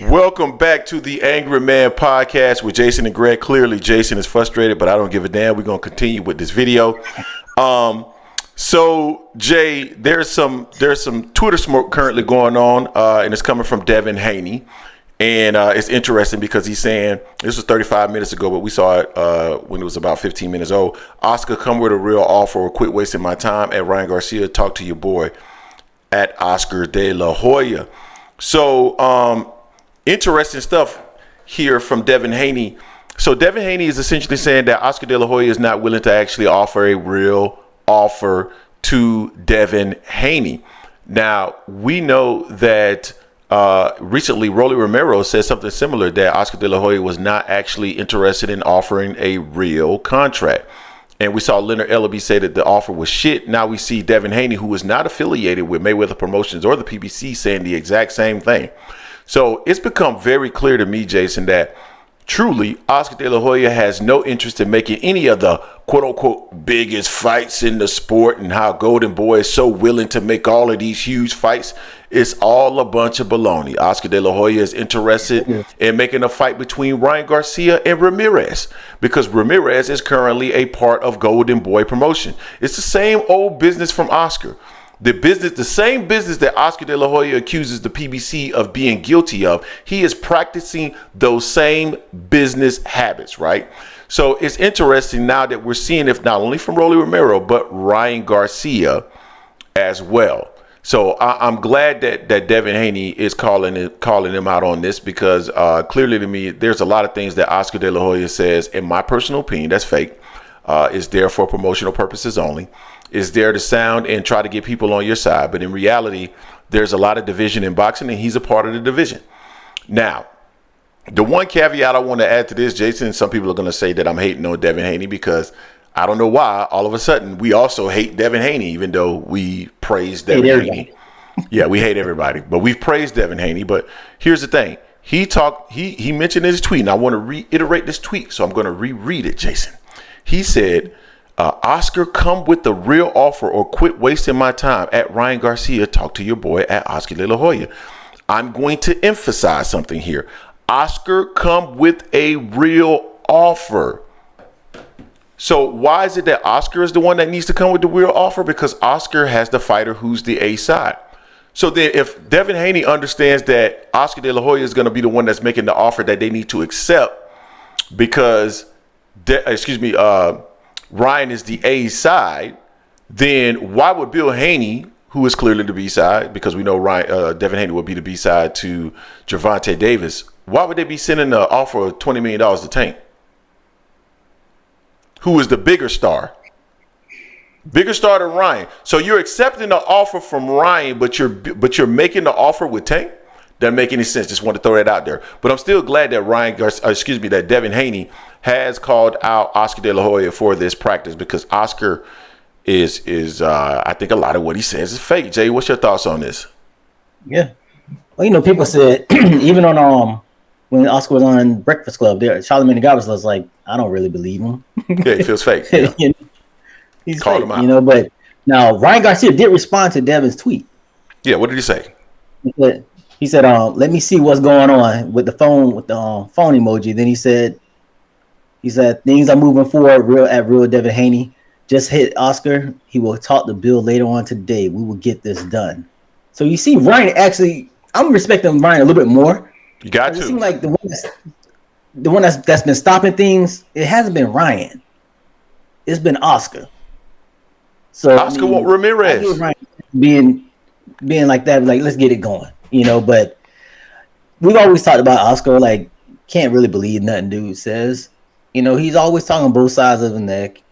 Welcome back to the Angry Man Podcast with Jason and Greg. Clearly, Jason is frustrated, but I don't give a damn. We're going to continue with this video. So Jay, there's some Twitter smoke currently going on, and it's coming from Devin Haney, and it's interesting because he's saying this was 35 minutes ago, but we saw it when it was about 15 minutes old. Oscar, come with a real offer or quit wasting my time. At Ryan Garcia, talk to your boy at Oscar De La Hoya. So interesting stuff here from Devin Haney. So Devin Haney is essentially saying that Oscar De La Hoya is not willing to actually offer a real offer to Devin Haney. Now, we know that recently Rolly Romero said something similar, that Oscar De La Hoya was not actually interested in offering a real contract. And we saw Leonard Ellaby say that the offer was shit. Now we see Devin Haney, who is not affiliated with Mayweather Promotions or the PBC, saying the exact same thing. So it's become very clear to me, Jason, that truly Oscar De La Hoya has no interest in making any of the quote unquote biggest fights in the sport, and how Golden Boy is so willing to make all of these huge fights. It's all a bunch of baloney. Oscar De La Hoya is interested in making a fight between Ryan Garcia and Ramirez, because Ramirez is currently a part of Golden Boy Promotion. It's the same old business from Oscar. The same business that Oscar De La Hoya accuses the PBC of being guilty of, he is practicing those same business habits, right? So it's interesting now that we're seeing it not only from Rolly Romero, but Ryan Garcia as well. So I'm glad that Devin Haney is calling him out on this, because clearly to me, there's a lot of things that Oscar De La Hoya says, in my personal opinion, that's fake. Is there for promotional purposes only. Is there to sound and try to get people on your side. But in reality, there's a lot of division in boxing, and he's a part of the division. Now, the one caveat I want to add to this, Jason, some people are going to say that I'm hating on Devin Haney, because I don't know why all of a sudden we also hate Devin Haney, even though we praise Devin Haney. Yeah, we hate everybody, but we've praised Devin Haney. But here's the thing. He mentioned in his tweet, and I want to reiterate this tweet, so I'm going to reread it, Jason. He said, Oscar, come with the real offer or quit wasting my time. At Ryan Garcia, talk to your boy at Oscar De La Hoya. I'm going to emphasize something here. Oscar, come with a real offer. So why is it that Oscar is the one that needs to come with the real offer? Because Oscar has the fighter who's the A side. So then if Devin Haney understands that Oscar De La Hoya is going to be the one that's making the offer that they need to accept, because Ryan is the A side, then why would Bill Haney, who is clearly the B side, because we know Devin Haney will be the B side to Gervonta Davis, why would they be sending an offer of $20 million to Tank, who is the bigger star than Ryan? So you're accepting the offer from Ryan, but you're making the offer with Tank? Doesn't make any sense. Just want to throw that out there. But I'm still glad that that Devin Haney has called out Oscar De La Hoya for this practice, because Oscar is I think a lot of what he says is fake. Jay, what's your thoughts on this? Yeah. Well, people said even on when Oscar was on Breakfast Club, there Charlamagne the Guy was like, I don't really believe him. Yeah, he feels fake. Yeah. He's called fake, him out. But now Ryan Garcia did respond to Devin's tweet. Yeah, what did he say? He said, let me see what's going on with the phone phone emoji. Then he said things are moving forward real Devin Haney. Just hit Oscar. He will talk to Bill later on today. We will get this done. So you see Ryan actually, I'm respecting Ryan a little bit more. You got to. It seems like the one that's been stopping things, it hasn't been Ryan. It's been Oscar. So Oscar want Ramirez. Ryan being like that, like, let's get it going. But we've always talked about Oscar, like, can't really believe nothing dude says. He's always talking both sides of the neck,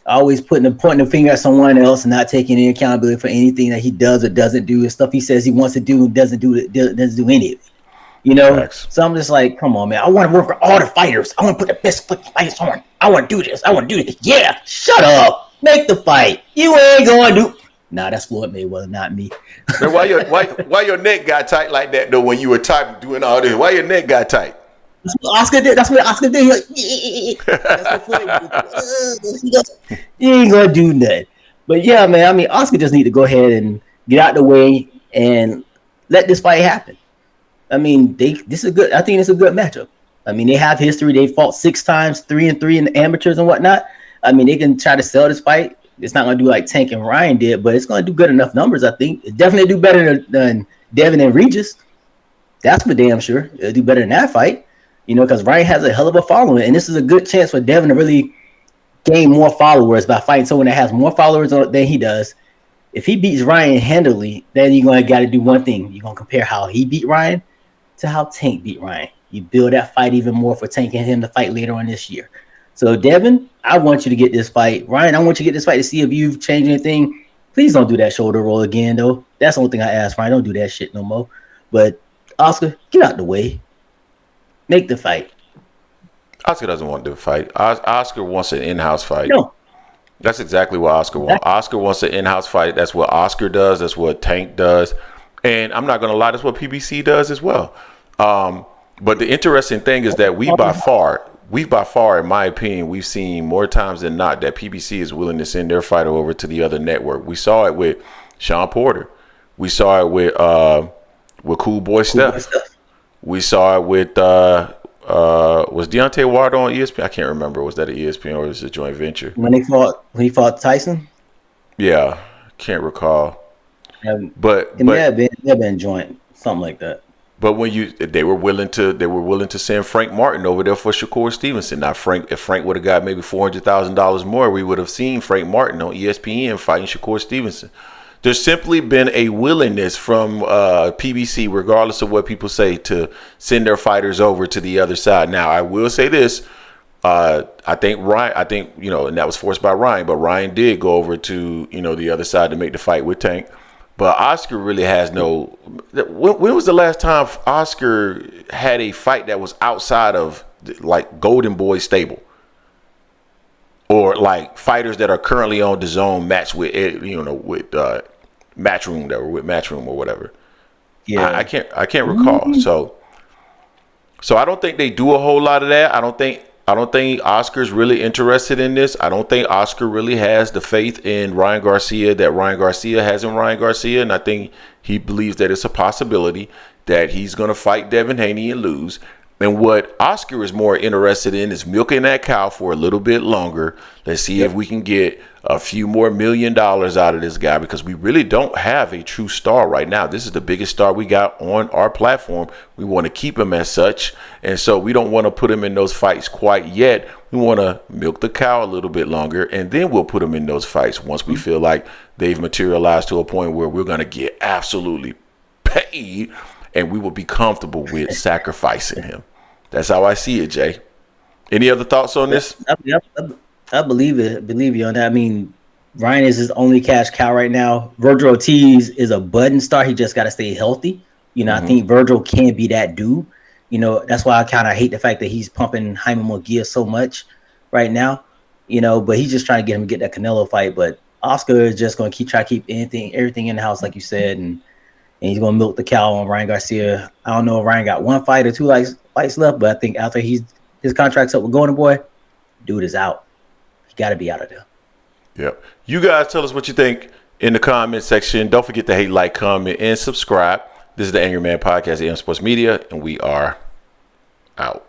always pointing the finger at someone else and not taking any accountability for anything that he does or doesn't do, and stuff he says he wants to do and doesn't do any of it. Facts. So I'm just like, come on, man. I want to work for all the fighters. I want to put the best fighters on. I want to do this. I want to do this. Yeah, shut up. Make the fight. You ain't going to do. Nah, that's Floyd Mayweather, not me. Man, why your neck got tight like that though when you were typing, doing all this? Why your neck got tight? That's what Oscar did. He like, that's what Floyd did. He ain't gonna do nothing. But yeah, man. I mean, Oscar just need to go ahead and get out the way and let this fight happen. I mean, this is a good. I think it's a good matchup. I mean, they have history. They fought 6 times, 3-3 in the amateurs and whatnot. I mean, they can try to sell this fight. It's not going to do like Tank and Ryan did, but it's going to do good enough numbers. I think it definitely do better than Devin and Regis. That's for damn sure. It'll do better than that fight, because Ryan has a hell of a following, and this is a good chance for Devin to really gain more followers by fighting someone that has more followers than he does. If he beats Ryan handily, then you're going to got to do one thing. You're going to compare how he beat Ryan to how Tank beat Ryan. You build that fight even more for Tank and him to fight later on this year. So, Devin, I want you to get this fight. Ryan, I want you to get this fight to see if you've changed anything. Please don't do that shoulder roll again, though. That's the only thing I ask, Ryan. Don't do that shit no more. But, Oscar, get out the way. Make the fight. Oscar doesn't want to fight. Oscar wants an in-house fight. No. That's exactly what Oscar wants. Oscar wants an in-house fight. That's what Oscar does. That's what Tank does. And I'm not going to lie, that's what PBC does as well. But the interesting thing is that we've by far, in my opinion, we've seen more times than not that PBC is willing to send their fighter over to the other network. We saw it with Sean Porter. We saw it with Cool Boy Steph. We saw it with was Deontay Wilder on ESPN? I can't remember. Was that an ESPN or was it a joint venture? When he fought Tyson? Yeah, can't recall. But it may have been joint, something like that. But when they were willing to send Frank Martin over there for Shakur Stevenson. Now if Frank would have got maybe $400,000 more, we would have seen Frank Martin on ESPN fighting Shakur Stevenson. There's simply been a willingness from PBC, regardless of what people say, to send their fighters over to the other side. Now, I will say this. I think, and that was forced by Ryan, but Ryan did go over to, the other side to make the fight with Tank. But Oscar really has no. When was the last time Oscar had a fight that was outside of like Golden Boy stable, or like fighters that are currently on the zone matched with with Matchroom that were with Matchroom or whatever? Yeah, I can't recall. So I don't think they do a whole lot of that. I don't think Oscar's really interested in this. I don't think Oscar really has the faith in Ryan Garcia that Ryan Garcia has in Ryan Garcia. And I think he believes that it's a possibility that he's going to fight Devin Haney and lose. And what Oscar is more interested in is milking that cow for a little bit longer. Let's see if we can get a few more $1 million out of this guy, because we really don't have a true star right now. This is the biggest star we got on our platform. We want to keep him as such. And so we don't want to put him in those fights quite yet. We want to milk the cow a little bit longer, and then we'll put him in those fights once we feel like they've materialized to a point where we're going to get absolutely paid and we will be comfortable with sacrificing him. That's how I see it, Jay. Any other thoughts on this? I believe it. Believe you on that. I mean, Ryan is his only cash cow right now. Virgil Ortiz is a budding star. He just got to stay healthy. I think Virgil can be that dude. That's why I kind of hate the fact that he's pumping Jaime Munguia so much right now. But he's just trying to get that Canelo fight. But Oscar is just going to keep everything in the house, like you said, and he's going to milk the cow on Ryan Garcia. I don't know if Ryan got one fight or two fights left, but I think after his contract's up with Golden Boy, dude is out. He got to be out of there. Yep. You guys tell us what you think in the comment section. Don't forget to hate, like, comment, and subscribe. This is the Angry Man Podcast at AM Sports Media, and we are out.